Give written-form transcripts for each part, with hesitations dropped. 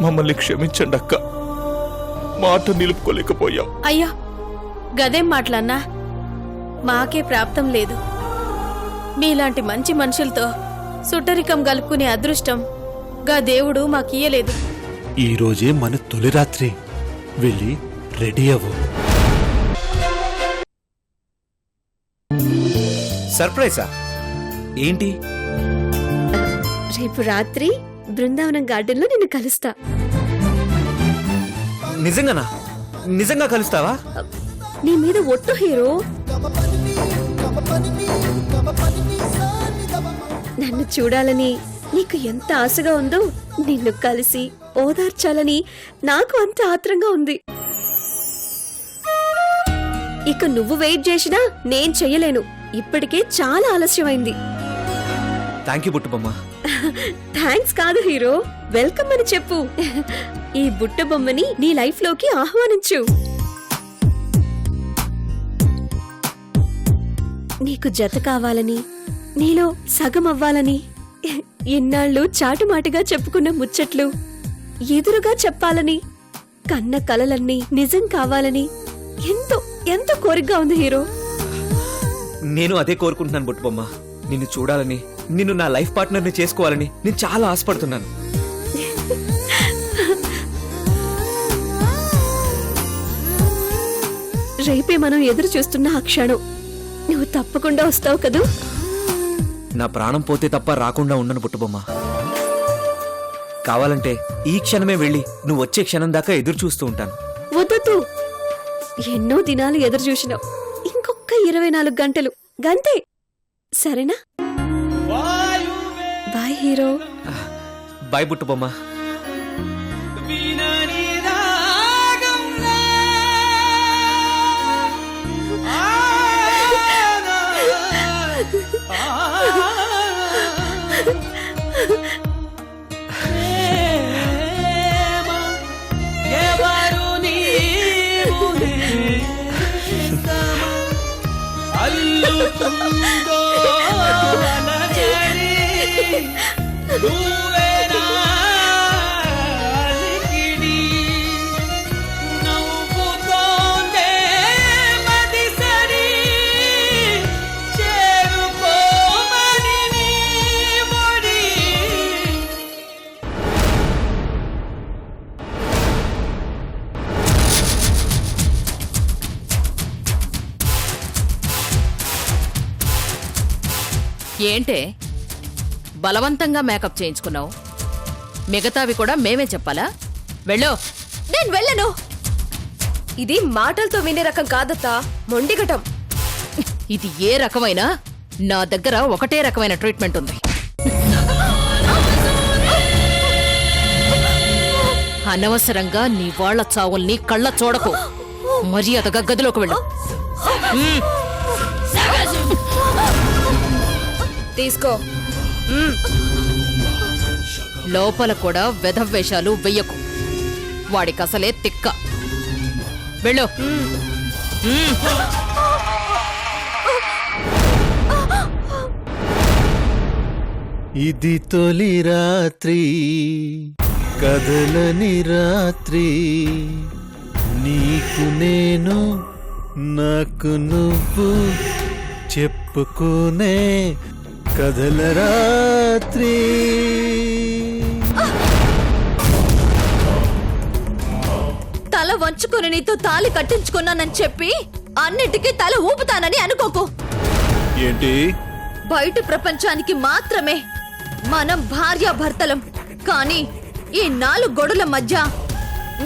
మమ్మల్ని క్షమించండి అక్క. మాట నిలుపుకోలేకపోయాం. అయ్యో గదేం మాటలన్నా, మాకే ప్రాప్తం లేదు. మీలాంటి మంచి మనుషులతో సుట్టరికం గలుపుకునే అదృష్టం గా దేవుడు మాకియ్యలేదు. ఈ రోజే మన తొలి రాత్రి. వెళ్ళి రెడీ అవ్వు. సర్ప్రైజా? ఏంటి? రేపు రాత్రి బృందావనం గార్డెన్ లో నిన్ను కలుస్తా. నిజంగానా? నిజంగా కలుస్తావా? నీ మీద ఒట్టు హీరో. నన్ను చూడాలని నీకు ఎంత ఆశగా ఉందో, నిన్ను కలిసి ఓదార్చాలని నాకు అంత ఆత్రంగా ఉంది. ఇక నువ్వు వెయిట్ చేసినా నేను చెయ్యలేను. ఇప్పటికే చాలా ఆలస్యమైంది. థ్యాంక్ యూ బుట్టుబొమ్మ. థ్యాంక్స్ కాదు హీరో, వెల్కమ్ అని చెప్పు. ఈ బుట్ట బొమ్మని నీ లైఫ్ లోకి ఆహ్వానించు. నీకు జత కావాలని, నీలో సగం అవ్వాలని, ఇన్నాళ్ళు చాటుమాటుగా చెప్పుకున్న ముచ్చట్లు ఎదురుగా చెప్పాలని, కన్న కలలన్నీ నిజం కావాలని ఎంతో ఎంతో కోరికగా ఉంది హీరో. నేను అదే కోరుకుంటున్నాను బుట్టుబొమ్మ. నిన్ను చూడాలని, నిన్ను నా లైఫ్ పార్ట్నర్ని చేసుకోవాలని నేను చాలా ఆశపడుతున్నాను. రేపే మనం ఎదురు చూస్తున్న ఆ క్షణం నువ్వు తప్పకుండా వస్తావు కదూ? నా ప్రాణం పోతే తప్ప రాకుండా ఉండను బుట్టుబొమ్మ. కావాలంటే ఈ క్షణమే వెళ్ళి నువ్వు వచ్చే క్షణం దాకా ఎదురు చూస్తూ ఉంటాను. వద్దు, ఎన్నో దినాలు ఎదురు చూసినావు. ఇంకొక 24 గంటలు గంతే, సరేనా? Boy hero. బాయ్ బుట్టుబొమ్మ. ఏంటే బలవంతంగా మేకప్ చేయించుకున్నావు? మిగతావి కూడా మేమే చెప్పాలా? వెళ్ళు. నేను వెళ్ళను. ఇది మాటలతో వినే రకం కాదత్తా, మొండిగటం. ఇది ఏ రకమైన, నా దగ్గర ఒకటే రకమైన ట్రీట్మెంట్ ఉంది. అనవసరంగా నీ వాళ్ల చావుల్ని కళ్ళ చూడకు. మర్యాదగా గదిలోకి వెళ్ళు. తీసుకో. లోపల కూడా వెధవేషాలు వెయ్యకు. వాడికసలే తిక్క. వెళ్ళు. ఇది తొలి రాత్రి, కదలని రాత్రి. నీకు నేను, నాకు నువ్వు, చెప్పుకునే కదల రాత్రి. తల వంచుకొని నీతో తాళి కట్టించుకున్నానని చెప్పి అన్నిటికీ తల ఊపుతానని అనుకోకు. ఏంటి? బయట ప్రపంచానికి మాత్రమే మనం భార్యాభర్తలం, కానీ ఈ 4 గోడల మధ్య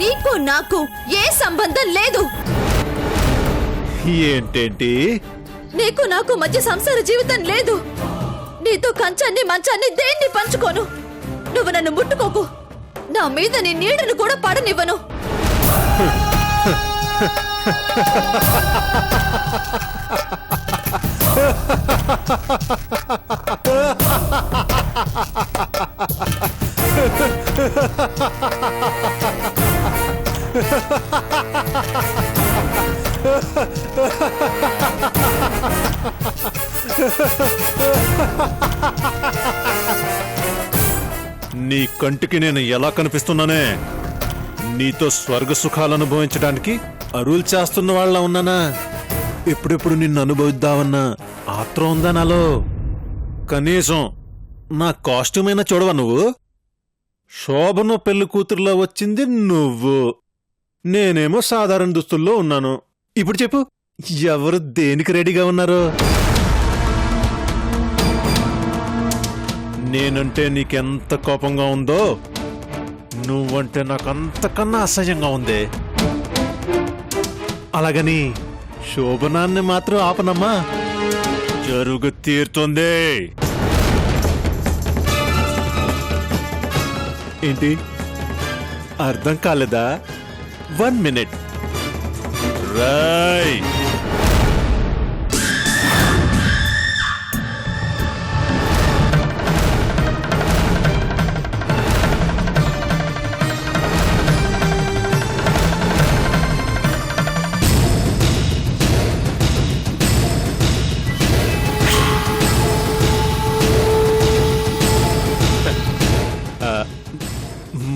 నీకు నాకు ఏ సంబంధం లేదు. ఏంటేంటి? నీకు నాకు మధ్య సంసార జీవితం లేదు. నీతో కంచాన్ని మంచాన్ని దేన్ని పంచుకోను. నువ్వు నన్ను ముట్టుకోకు. నా మీద నీ నీడను కూడా పడనివ్వను. నీ కంటికి నేను ఎలా కనిపిస్తున్నానే? నీతో స్వర్గ సుఖాలు అనుభవించడానికి అరువులు చేస్తున్న వాళ్ళ ఉన్నానా? ఎప్పుడెప్పుడు నిన్ను అనుభవిద్దామన్నా ఆత్రం ఉందా నాలో? కనీసం నా కాస్ట్యూమ్ అయినా చూడవా నువ్వు? శోభను పెళ్లి కూతురులో వచ్చింది నువ్వు, నేనేమో సాధారణ దుస్తుల్లో ఉన్నాను. ఇప్పుడు చెప్పు, ఎవరు దేనికి రెడీగా ఉన్నారు? నేనంటే నీకెంత కోపంగా ఉందో, నువ్వంటే నాకంతకన్నా అసహ్యంగా ఉంది. అలాగని శోభనాన్ని మాత్రం ఆపనమ్మా, జరుగు తీరుతుంది. ఏంటి అర్థం కాలేదా? 1 minute. రై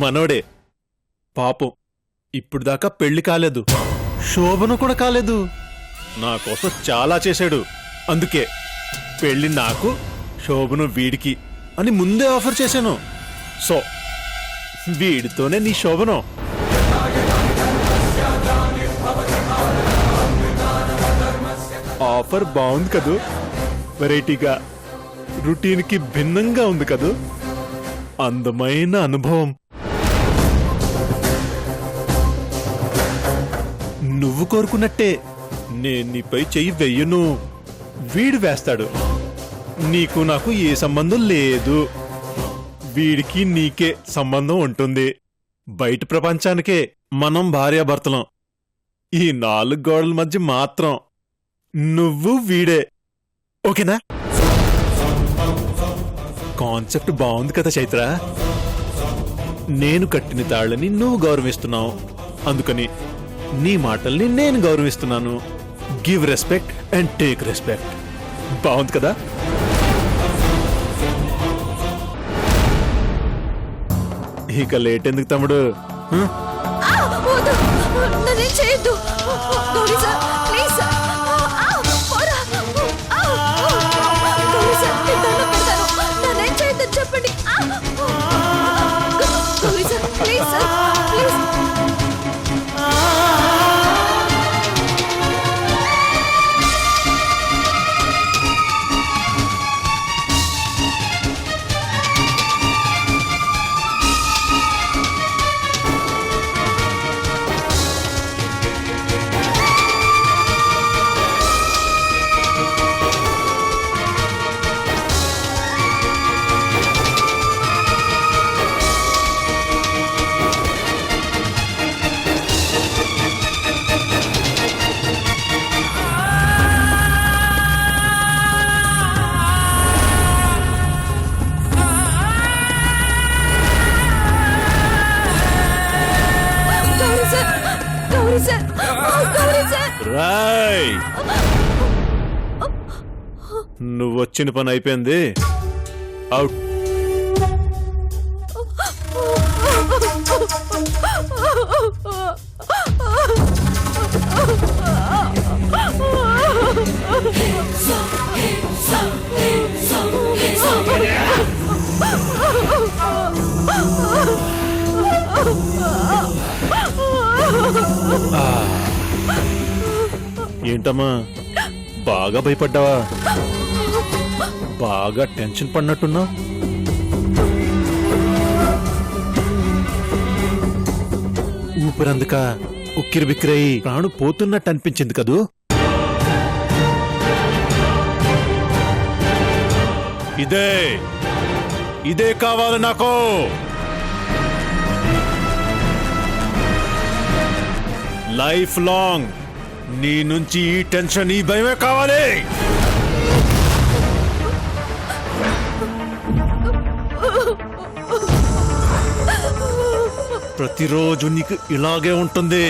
మనోడే పాపం, ఇప్పుడు దాకా పెళ్లి కాలేదు, శోభను కూడా కాలేదు. నా కోసం చాలా చేశాడు. అందుకే పెళ్లి నాకు, శోభను వీడికి అని ముందే ఆఫర్ చేశాను. సో వీడితోనే నీ శోభను. ఆఫర్ బాగుంది కదూ? వెరైటీగా, రొటీన్కి భిన్నంగా ఉంది కదూ? అందమైన అనుభవం. నువ్వు కోరుకున్నట్టే నేను నీపై చెయ్యి వెయ్యను, వీడు వేస్తాడు. నీకు నాకు ఏ సంబంధం లేదు, వీడికి నీకే సంబంధం ఉంటుంది. బయట ప్రపంచానికే మనం భార్యాభర్తలం. ఈ 4 గోడల మధ్య మాత్రం నువ్వు వీడే. ఓకేనా? కాన్సెప్ట్ బాగుంది కదా చైత్ర? నేను కట్టిన తాళ్ళని నువ్వు గౌరవిస్తున్నావు, అందుకని నీ మాటల్ని నేను గౌరవిస్తున్నాను. Give respect and take respect. బాగుంది కదా? ఇక లేట్ ఎందుకు తమ్ముడు? చేయొద్దు గౌరీ సార్, ప్లీజ్ సార్. చెప్పండి Gauri sir, please sir, please. Rai, నువ్వు వచ్చిన పని అయిపోయింది. అవుట్. ఏంటమ్మా, బాగా భయపడ్డావా? బాగా టెన్షన్ పడినట్టున్నావు. ఊపిరందుక ఉక్కిరి బిక్కిరయి ప్రాణు పోతున్నట్టు అనిపించింది కదూ? ఇదే కావాలి నాకు. లైఫ్ లాంగ్ నీ నుంచి ఈ టెన్షన్, ఈ భయమే కావాలి. ప్రతిరోజు నీకు ఇలాగే ఉంటుంది.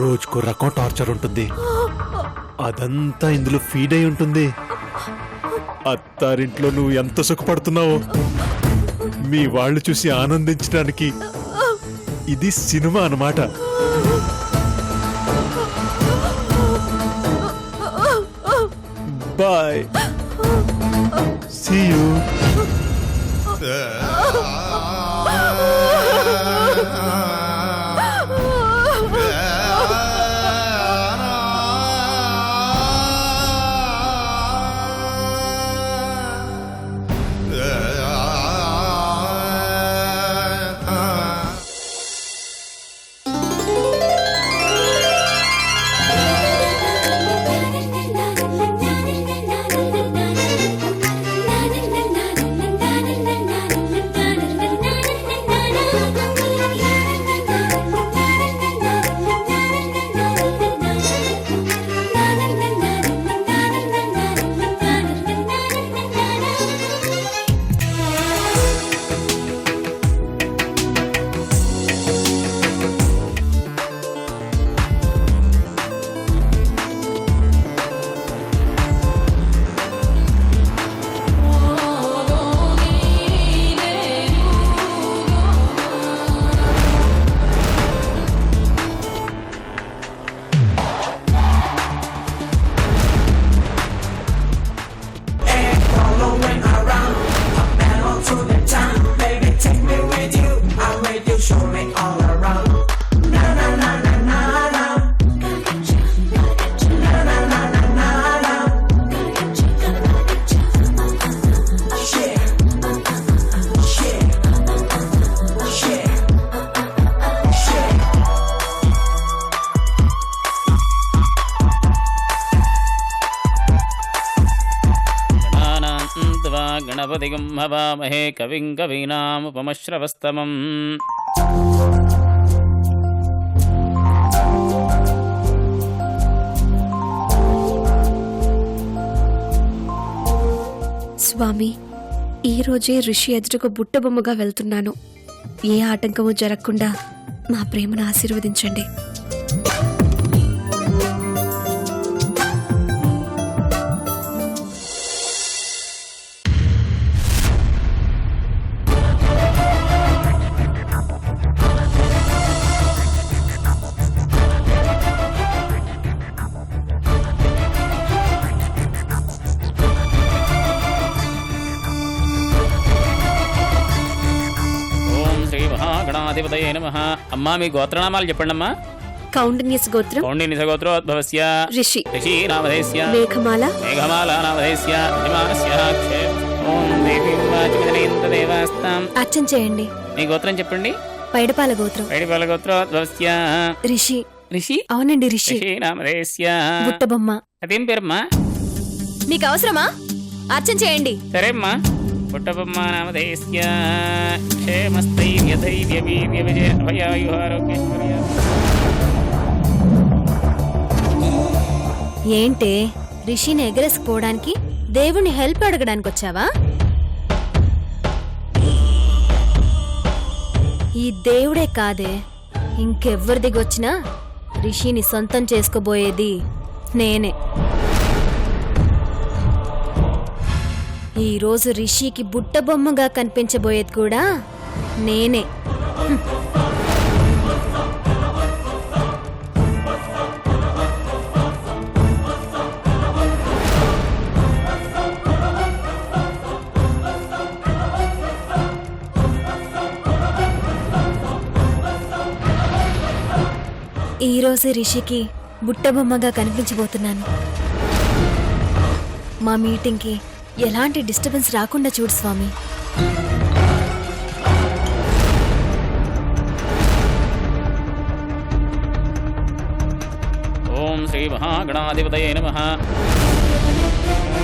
రోజుకో రకం టార్చర్ ఉంటుంది. అదంతా ఇందులో ఫీడ్ అయి ఉంటుంది. అత్తారింట్లో నువ్వు ఎంత సుఖపడుతున్నావో మీ వాళ్ళు చూసి ఆనందించడానికి ఇది సినిమా అన్నమాట. Bye, see you. గణపతిగం హవామహే కవిం కవీనాముపమశ్రవస్తమం. స్వామి, ఈ రోజే ఋషి ఎదురుకు బుట్టబొమ్మగా వెళ్తున్నాను. ఏ ఆటంకము జరగకుండా మా ప్రేమను ఆశీర్వదించండి. గణాధిపతయే నమః. అమ్మా మీ గోత్రనామాలు చెప్పండి అమ్మా. కౌండిన్యస్ గోత్రం కౌండిన్యస్ గోత్రోద్భవస్య ఋషి. ఋషి నామధేస్య మేఘమాల. మేఘమాల నామధేస్య యజమానస్య క్షేమ. ఓం దేవీం వాచమిదనేంద్ర దేవాస్తాం. అర్చన చేయండి. మీ గోత్రం చెప్పండి. పైడపాల గోత్రం. పైడిపాల గోత్రోద్భవస్య ఋషి. ఋషి. అవునండి, ఋషి. ఋషి నామధేస్య బుట్టబొమ్మ. అదేం పేరమ్మా? మీకు అవసరమా? అర్చన చేయండి. సరే అమ్మా. పుట్టబొమ్మ నామధేస్య క్షేమస్థైర్యధైర్య వీర్య విజయ అభయాయుహారోగ్యేశ్వర్య. ఏంటే రిషిని ఎగరేసుకుపోవడానికి దేవుని హెల్ప్ అడగడానికి వచ్చావా? ఈ దేవుడే కాదే, ఇంకెవ్వరి దిగొచ్చినా రిషిని సొంతం చేసుకోబోయేది నేనే. ఈరోజు రిషికి బుట్టబొమ్మగా కనిపించబోయేది కూడా నేనే. ఈరోజు రిషికి బుట్టబొమ్మగా కనిపించబోతున్నాను. మా మీటింగ్కి ఎలాంటి డిస్టర్బెన్స్ రాకుండా చూడు స్వామి. ఓం శ్రీ మహాగణాధిపతయే నమః.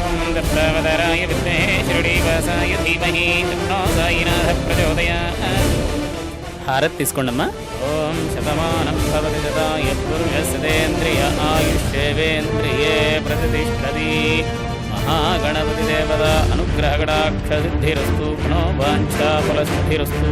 ఓం దత్తావతారాయ విద్మహే శిరడీవాసాయ ధీమహి తన్నో సాయినాథ ప్రచోదయాత్. హారతి తీసుకోండమ్మా. ఓం శతమానం భవతి శతాయ పురుషస్యేంద్రియ ఆయుష్యేవేంద్రియే ప్రతిష్టతి. మహాగణపతి దేవత అనుగ్రహగడాక్ష సిద్ధిరస్తు. మనో వాంఛా ఫలసిద్ధిరస్తు.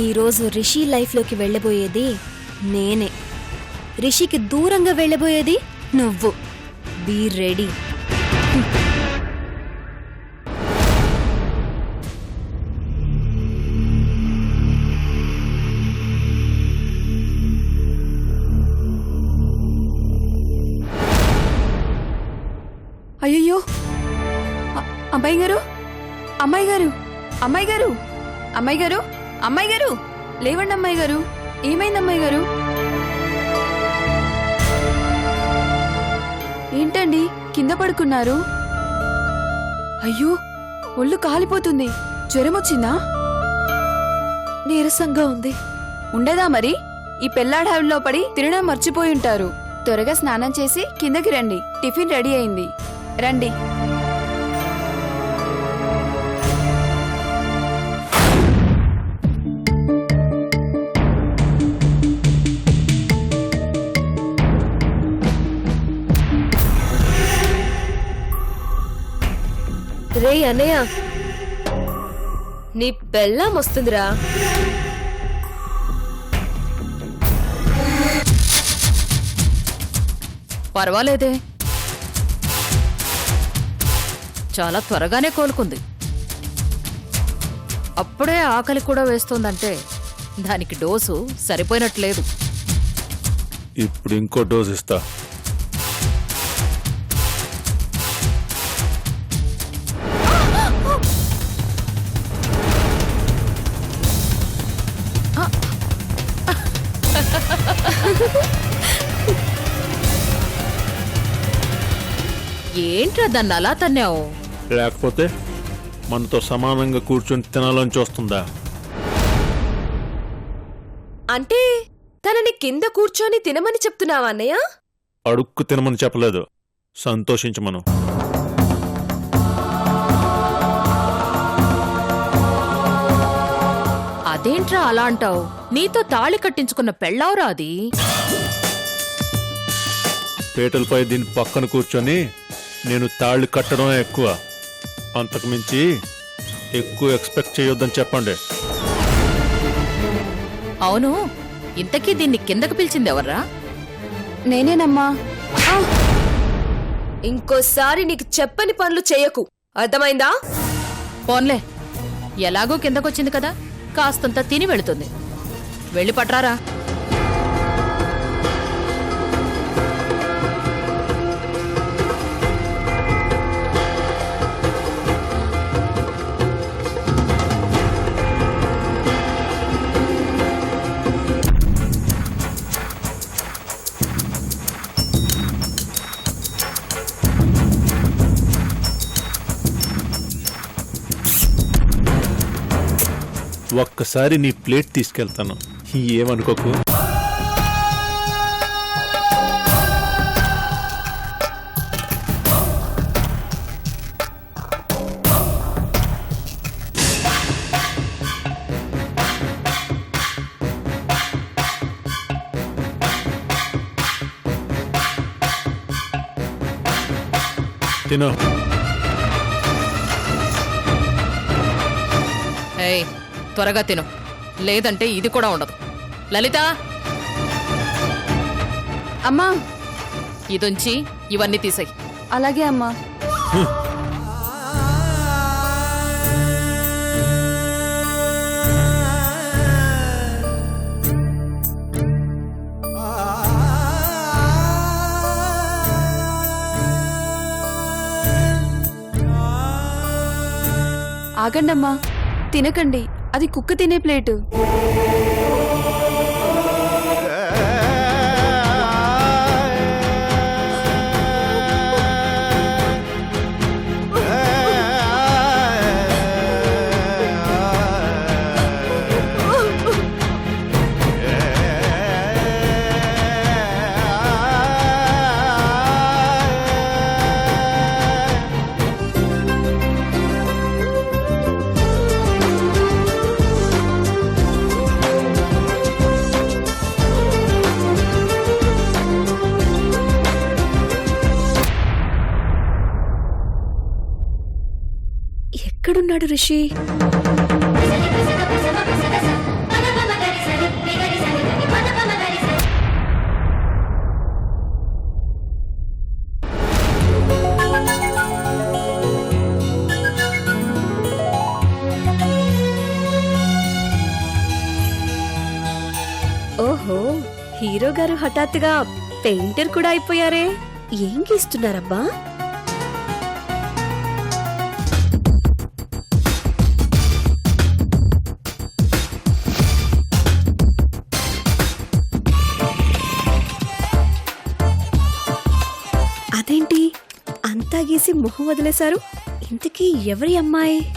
ఈరోజు రిషి లైఫ్లోకి వెళ్ళబోయేది నేనే. రిషికి దూరంగా వెళ్ళబోయేది నువ్వు. Be ready. అయ్యయ్యో, అమ్మాయి గారు, అమ్మాయి గారు, అమ్మాయి గారు, అమ్మాయి గారు, అమ్మాయి గారు, లేవండి అమ్మాయి గారు. ఏమైంది అమ్మాయి గారు? ఏంటండి కింద పడుకున్నారు? అయ్యో, ఒళ్ళు కాలిపోతుంది. జ్వరం వచ్చిందా? నీరసంగా ఉంది. ఉండదా మరి? ఈ పెళ్లాడావిలో పడి తినడం మర్చిపోయి ఉంటారు. త్వరగా స్నానం చేసి కిందకి రండి. టిఫిన్ రెడీ అయింది. రండి. రే అన్నయ్య, నీ పెళ్ళాం వస్తుందిరా. పర్వాలేదే, చాలా త్వరగానే కోలుకుంది. అప్పుడే ఆకలి కూడా వేస్తోందంటే దానికి డోసు సరిపోయినట్లేదు. ఇప్పుడు ఇంకో డోస్ ఇస్తా. ఏంట్రా దాన్ని అలా తన్నావు? లేకపోతే మనతో సమానంగా కూర్చొని తినాలని చూస్తుందా? అంటే తనని కింద కూర్చొని తినమని చెప్తున్నావా అన్నయ్య? అడుక్కు తినమని చెప్పలేదు, సంతోషించమను. అదేంట్రా అలా అంటావు? నీతో తాళి కట్టించుకున్న పెళ్ళావురా అది. పీటలపై దీని పక్కన కూర్చొని నేను తాళి కట్టడం ఎక్కువ. అంతకు మించి ఎక్కువ ఎక్స్పెక్ట్ చేయొద్దని చెప్పండి. అవును, ఇంతకీ దీన్ని కిందకి పిలిచింది ఎవర్రా? నేనేనమ్మా. ఇంకోసారి నీకు చెప్పని పనులు చేయకు, అర్థమైందా? పోన్లే, ఎలాగో కిందకొచ్చింది కదా, కాస్తంత తిని వెళుతుంది. వెళ్ళి పట్రారా. ఒక్కసారి నీ ప్లేట్ తీసుకెళ్తాను, ఏమనుకోకు. తిను. ఏయ్, త్వరగా తిను, లేదంటే ఇది కూడా ఉండదు. లలిత, అమ్మా. ఇదుంచి ఇవన్నీ తీసేయ్. అలాగే అమ్మా. ఆగండమ్మా, తినకండి. అది కుక్క తినే ప్లేటు. ఎక్కడున్నాడు రిషి? ఓహో, హీరో గారు హఠాత్తుగా పెయింటర్ కూడా అయిపోయారే. ఏం గీస్తున్నారబ్బా? అదేంటి అంతా గీసి మొహం వదిలేశారు? ఇంతకీ ఎవరి అమ్మాయి?